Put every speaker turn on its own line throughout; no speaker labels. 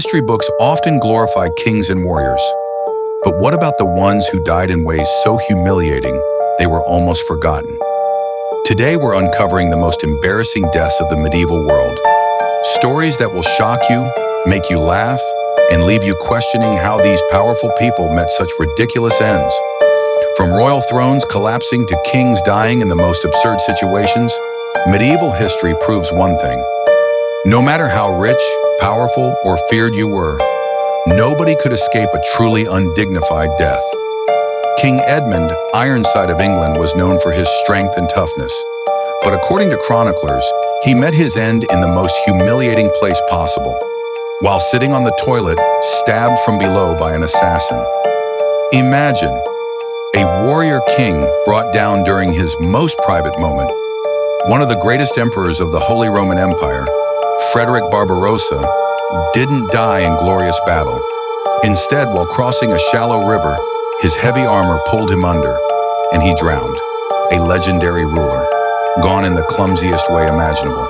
History books often glorify kings and warriors. But what about the ones who died in ways so humiliating they were almost forgotten? Today we're uncovering the most embarrassing deaths of the medieval world. Stories that will shock you, make you laugh, and leave you questioning how these powerful people met such ridiculous ends. From royal thrones collapsing to kings dying in the most absurd situations, medieval history proves one thing. No matter how rich, powerful, or feared you were, nobody could escape a truly undignified death. King Edmund, Ironside of England, was known for his strength and toughness. But according to chroniclers, he met his end in the most humiliating place possible, while sitting on the toilet, stabbed from below by an assassin. Imagine a warrior king brought down during his most private moment. One of the greatest emperors of the Holy Roman Empire, Frederick Barbarossa, didn't die in glorious battle. Instead, while crossing a shallow river, his heavy armor pulled him under, and he drowned, a legendary ruler, gone in the clumsiest way imaginable.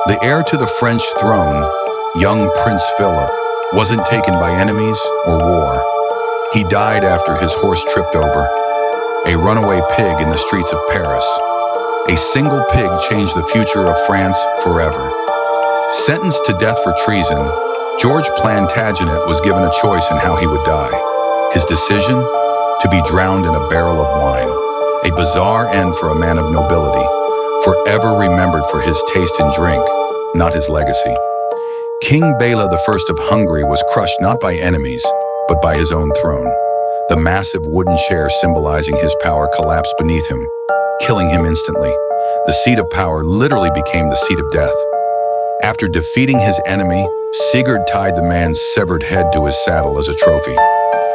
The heir to the French throne, young Prince Philip, wasn't taken by enemies or war. He died after his horse tripped over, a runaway pig in the streets of Paris. A single pig changed the future of France forever. Sentenced to death for treason, George Plantagenet was given a choice in how he would die. His decision? To be drowned in a barrel of wine. A bizarre end for a man of nobility, forever remembered for his taste in drink, not his legacy. King Bela I of Hungary was crushed not by enemies, but by his own throne. The massive wooden chair symbolizing his power collapsed beneath him, killing him instantly. The seat of power literally became the seat of death. After defeating his enemy, Sigurd tied the man's severed head to his saddle as a trophy.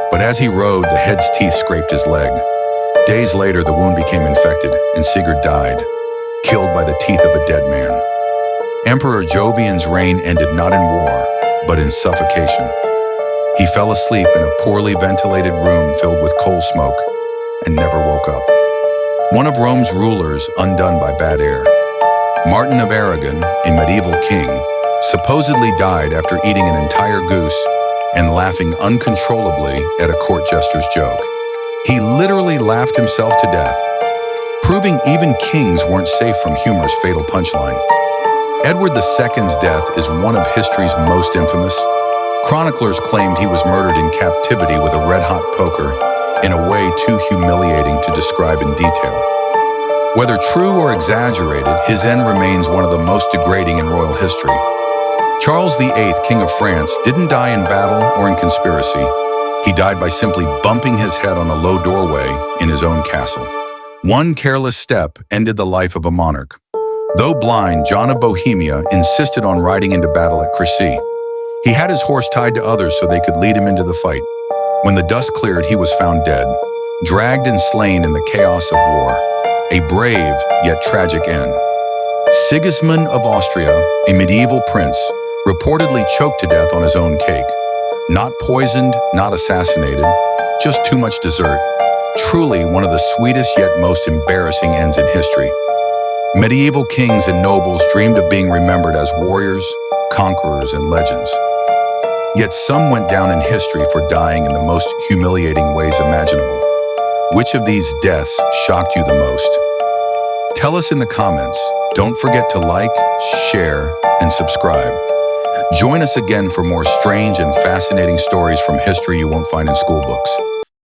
But as he rode, the head's teeth scraped his leg. Days later, the wound became infected, and Sigurd died, killed by the teeth of a dead man. Emperor Jovian's reign ended not in war, but in suffocation. He fell asleep in a poorly ventilated room filled with coal smoke and never woke up. One of Rome's rulers undone by bad air. Martin of Aragon, a medieval king, supposedly died after eating an entire goose and laughing uncontrollably at a court jester's joke. He literally laughed himself to death, proving even kings weren't safe from humor's fatal punchline. Edward II's death is one of history's most infamous. Chroniclers claimed he was murdered in captivity with a red-hot poker in a way too humiliating to describe in detail. Whether true or exaggerated, his end remains one of the most degrading in royal history. Charles VIII, King of France, didn't die in battle or in conspiracy. He died by simply bumping his head on a low doorway in his own castle. One careless step ended the life of a monarch. Though blind, John of Bohemia insisted on riding into battle at Crécy. He had his horse tied to others so they could lead him into the fight. When the dust cleared, he was found dead, dragged and slain in the chaos of war. A brave yet tragic end. Sigismund of Austria, a medieval prince, reportedly choked to death on his own cake. Not poisoned, not assassinated, just too much dessert. Truly one of the sweetest yet most embarrassing ends in history. Medieval kings and nobles dreamed of being remembered as warriors, conquerors, and legends. Yet some went down in history for dying in the most humiliating ways imaginable. Which of these deaths shocked you the most? Tell us in the comments. Don't forget to like, share, and subscribe. Join us again for more strange and fascinating stories from history you won't find in school books.